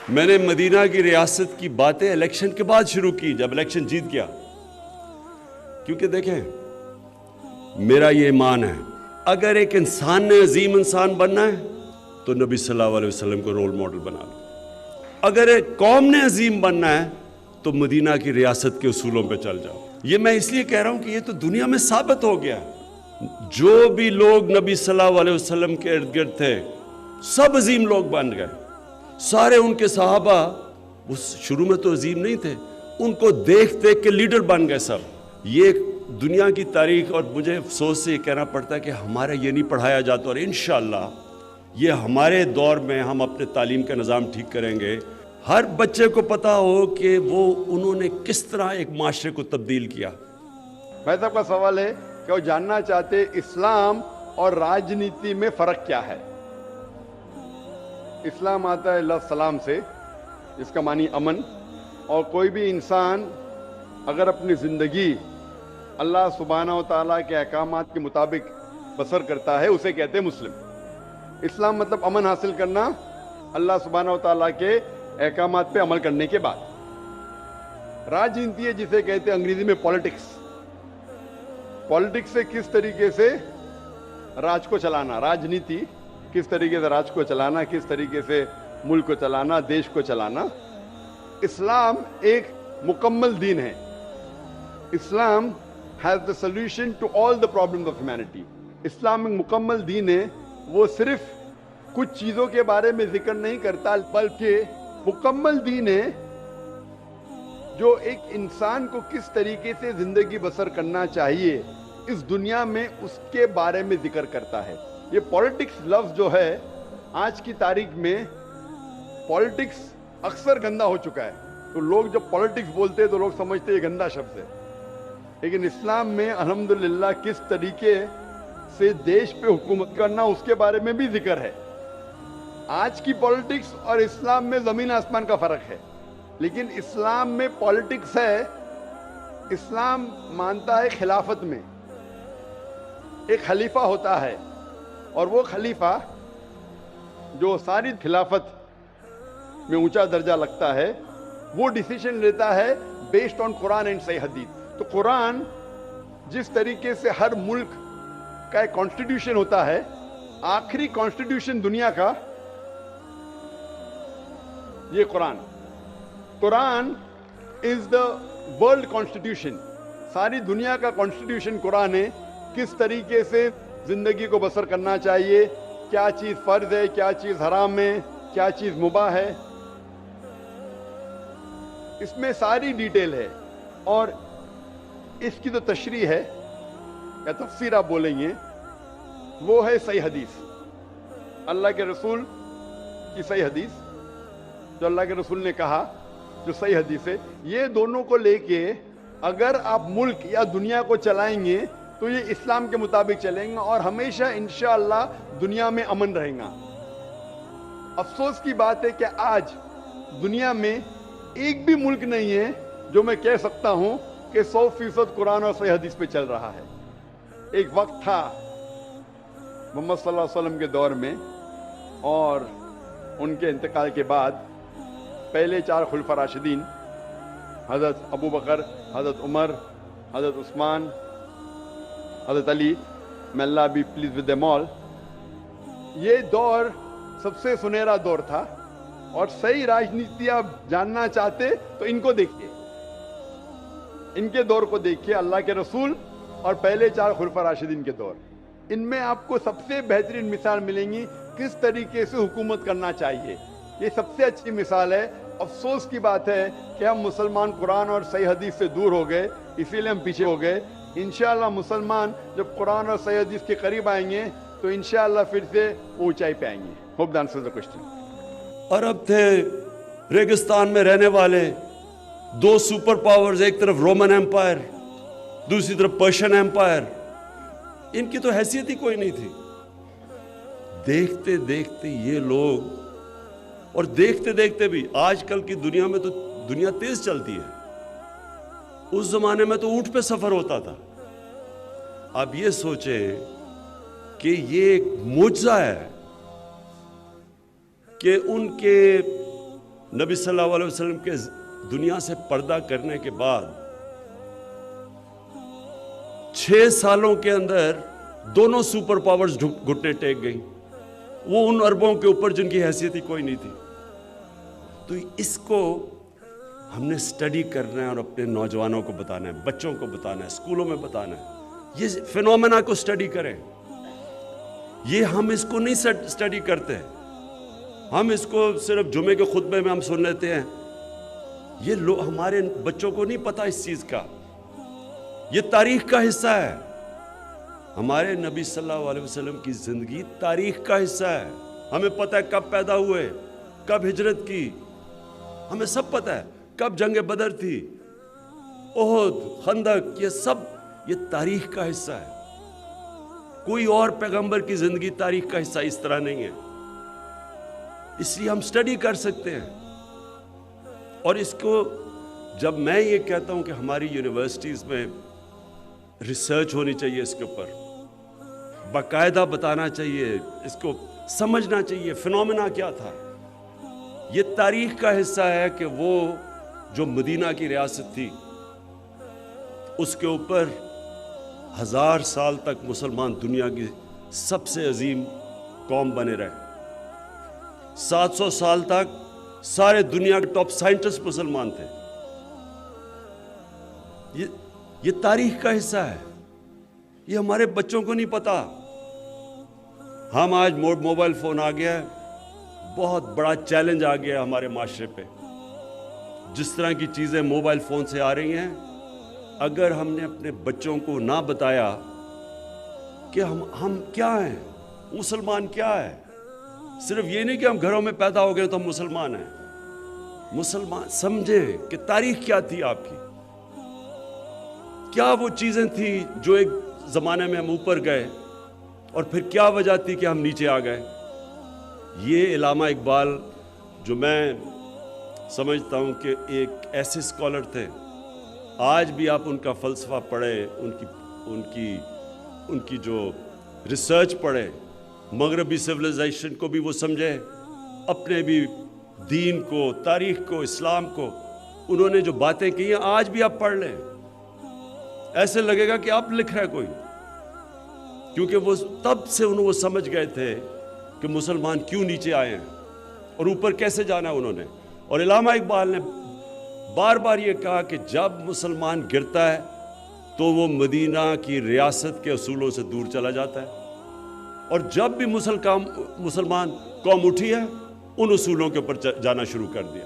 میں نے مدینہ کی ریاست کی باتیں الیکشن کے بعد شروع کی، جب الیکشن جیت گیا، کیونکہ دیکھیں میرا یہ ایمان ہے اگر ایک انسان نے عظیم انسان بننا ہے تو نبی صلی اللہ علیہ وسلم کو رول ماڈل بنا لو، اگر ایک قوم نے عظیم بننا ہے تو مدینہ کی ریاست کے اصولوں پہ چل جاؤ۔ یہ میں اس لیے کہہ رہا ہوں کہ یہ تو دنیا میں ثابت ہو گیا، جو بھی لوگ نبی صلی اللہ علیہ وسلم کے ارد گرد تھے سب عظیم لوگ بن گئے، سارے ان کے صحابہ وہ شروع میں تو عظیم نہیں تھے، ان کو دیکھ دیکھ کے لیڈر بن گئے سب۔ یہ دنیا کی تاریخ، اور مجھے افسوس سے یہ کہنا پڑتا ہے کہ ہمارا یہ نہیں پڑھایا جاتا، اور انشاءاللہ یہ ہمارے دور میں ہم اپنے تعلیم کا نظام ٹھیک کریں گے، ہر بچے کو پتا ہو کہ وہ انہوں نے کس طرح ایک معاشرے کو تبدیل کیا۔ بھائی صاحب کا سوال ہے کہ وہ جاننا چاہتے اسلام اور راجنیتی میں فرق کیا ہے۔ اسلام آتا ہے اللہ سلام سے، جس کا معنی امن، اور کوئی بھی انسان اگر اپنی زندگی اللہ سبحانہ و تعالیٰ کے احکامات کے مطابق بسر کرتا ہے اسے کہتے ہیں مسلم۔ اسلام مطلب امن حاصل کرنا اللہ سبحانہ و تعالیٰ کے احکامات پہ عمل کرنے کے بعد۔ راجنیتی ہے جسے کہتے ہیں انگریزی میں پالیٹکس۔ پالیٹکس سے کس طریقے سے راج کو چلانا، راجنیتی کس طریقے سے راج کو چلانا، کس طریقے سے ملک کو چلانا، دیش کو چلانا۔ اسلام ایک مکمل دین ہے۔ اسلام has the solution to all the problems of humanity۔ اسلام ایک مکمل دین ہے، وہ صرف کچھ چیزوں کے بارے میں ذکر نہیں کرتا بلکہ مکمل دین ہے جو ایک انسان کو کس طریقے سے زندگی بسر کرنا چاہیے اس دنیا میں اس کے بارے میں ذکر کرتا ہے۔ یہ پالیٹکس لفظ جو ہے آج کی تاریخ میں پالیٹکس اکثر گندا ہو چکا ہے، تو لوگ جب پالیٹکس بولتے ہیں تو لوگ سمجھتے ہیں یہ گندا شبد ہے، لیکن اسلام میں الحمدللہ کس طریقے سے دیش پہ حکومت کرنا اس کے بارے میں بھی ذکر ہے۔ آج کی پالیٹکس اور اسلام میں زمین آسمان کا فرق ہے، لیکن اسلام میں پالیٹکس ہے، اسلام مانتا ہے خلافت میں ایک خلیفہ ہوتا ہے، اور وہ خلیفہ جو ساری خلافت میں اونچا درجہ لگتا ہے وہ ڈیسیشن لیتا ہے بیسڈ آن قرآن اینڈ صحیح حدیث۔ تو قرآن جس طریقے سے ہر ملک کا ایک کانسٹیٹیوشن ہوتا ہے، آخری کانسٹیٹیوشن دنیا کا یہ قرآن از دا ورلڈ کانسٹیٹیوشن، ساری دنیا کا کانسٹیٹیوشن قرآن ہے۔ کس طریقے سے زندگی کو بسر کرنا چاہیے، کیا چیز فرض ہے، کیا چیز حرام ہے، کیا چیز مباح ہے، اس میں ساری ڈیٹیل ہے، اور اس کی جو تشریح ہے یا تفسیر آپ بولیں گے وہ ہے صحیح حدیث، اللہ کے رسول کی صحیح حدیث، جو اللہ کے رسول نے کہا، جو صحیح حدیث ہے۔ یہ دونوں کو لے کے اگر آپ ملک یا دنیا کو چلائیں گے تو یہ اسلام کے مطابق چلیں گے، اور ہمیشہ انشاءاللہ دنیا میں امن رہے گا۔ افسوس کی بات ہے کہ آج دنیا میں ایک بھی ملک نہیں ہے جو میں کہہ سکتا ہوں کہ 100% قرآن اور صحیح حدیث پہ چل رہا ہے۔ ایک وقت تھا محمد صلی اللہ علیہ وسلم کے دور میں، اور ان کے انتقال کے بعد پہلے 4 خلفاء راشدین حضرت ابو بکر، حضرت عمر، حضرت عثمان، حضرت علی، may Allah be pleased with them all، یہ دور سب سے سنہرا دور تھا، اور صحیح راجنیتی آپ جاننا چاہتے تو ان کو دیکھیے، ان کے دور کو دیکھیے، اللہ کے رسول اور پہلے 4 خلفاء راشدین کے دور، ان میں آپ کو سب سے بہترین مثال ملیں گی کس طریقے سے حکومت کرنا چاہیے۔ یہ سب سے اچھی مثال ہے۔ افسوس کی بات ہے کہ ہم مسلمان قرآن اور صحیح حدیث سے دور ہو گئے، اسی لیے ہم پیچھے ہو گئے۔ انشاءاللہ مسلمان جب قرآن اور صحیح حدیث کے قریب آئیں گے تو انشاءاللہ پھر سے اونچائی پہ آئیں گے۔ Hope that answers the question. عرب تھے ریگستان میں رہنے والے، 2 سپر پاورز، ایک طرف رومن ایمپائر، دوسری طرف پرشین ایمپائر، ان کی تو حیثیت ہی کوئی نہیں تھی۔ دیکھتے دیکھتے یہ لوگ، اور دیکھتے دیکھتے بھی آج کل کی دنیا میں تو دنیا تیز چلتی ہے، اس زمانے میں تو اونٹ پہ سفر ہوتا تھا۔ اب یہ سوچیں کہ یہ ایک معجزہ ہے کہ ان کے نبی صلی اللہ علیہ وسلم کے دنیا سے پردہ کرنے کے بعد 6 سالوں کے اندر دونوں سپر پاورز گھٹنے ٹیک گئیں، وہ ان عربوں کے اوپر جن کی حیثیت ہی کوئی نہیں تھی۔ تو اس کو ہم نے سٹڈی کرنا ہے اور اپنے نوجوانوں کو بتانا ہے، بچوں کو بتانا ہے، اسکولوں میں بتانا ہے، یہ فینومینا کو سٹڈی کریں۔ یہ ہم اس کو نہیں سٹڈی کرتے، ہم اس کو صرف جمعے کے خطبے میں ہم سن لیتے ہیں۔ یہ ہمارے بچوں کو نہیں پتا اس چیز کا، یہ تاریخ کا حصہ ہے۔ ہمارے نبی صلی اللہ علیہ وسلم کی زندگی تاریخ کا حصہ ہے۔ ہمیں پتہ ہے کب پیدا ہوئے، کب ہجرت کی، ہمیں سب پتہ ہے کب جنگ بدر تھی، احد، خندق، یہ سب یہ تاریخ کا حصہ ہے۔ کوئی اور پیغمبر کی زندگی تاریخ کا حصہ اس طرح نہیں ہے، اس لیے ہم سٹڈی کر سکتے ہیں۔ اور اس کو جب میں یہ کہتا ہوں کہ ہماری یونیورسٹیز میں ریسرچ ہونی چاہیے، اس کے اوپر باقاعدہ بتانا چاہیے، اس کو سمجھنا چاہیے فینومینا کیا تھا۔ یہ تاریخ کا حصہ ہے کہ وہ جو مدینہ کی ریاست تھی اس کے اوپر 1000 سال تک مسلمان دنیا کی سب سے عظیم قوم بنے رہے۔ 700 سال تک سارے دنیا کے ٹاپ سائنٹسٹ مسلمان تھے۔ یہ تاریخ کا حصہ ہے، یہ ہمارے بچوں کو نہیں پتا۔ ہم آج موبائل فون آ گیا ہے، بہت بڑا چیلنج آ گیا ہمارے معاشرے پہ۔ جس طرح کی چیزیں موبائل فون سے آ رہی ہیں، اگر ہم نے اپنے بچوں کو نہ بتایا کہ ہم کیا ہیں، مسلمان کیا ہے، صرف یہ نہیں کہ ہم گھروں میں پیدا ہو گئے تو ہم مسلمان ہیں، مسلمان سمجھیں کہ تاریخ کیا تھی آپ کی، کیا وہ چیزیں تھیں جو ایک زمانے میں ہم اوپر گئے اور پھر کیا وجہ تھی کہ ہم نیچے آ گئے۔ یہ علامہ اقبال جو میں سمجھتا ہوں کہ ایک ایسے اسکالر تھے، آج بھی آپ ان کا فلسفہ پڑھیں، ان کی جو ریسرچ پڑھیں، مغربی سویلائزیشن کو بھی وہ سمجھیں، اپنے بھی دین کو، تاریخ کو، اسلام کو، انہوں نے جو باتیں کی ہیں آج بھی آپ پڑھ لیں، ایسے لگے گا کہ آپ لکھ رہے کوئی، کیونکہ وہ تب سے وہ سمجھ گئے تھے کہ مسلمان کیوں نیچے آئے ہیں اور اوپر کیسے جانا ہے انہوں نے۔ اور علامہ اقبال نے بار بار یہ کہا کہ جب مسلمان گرتا ہے تو وہ مدینہ کی ریاست کے اصولوں سے دور چلا جاتا ہے، اور جب بھی مسلمان قوم اٹھی ہے ان اصولوں کے اوپر جانا شروع کر دیا۔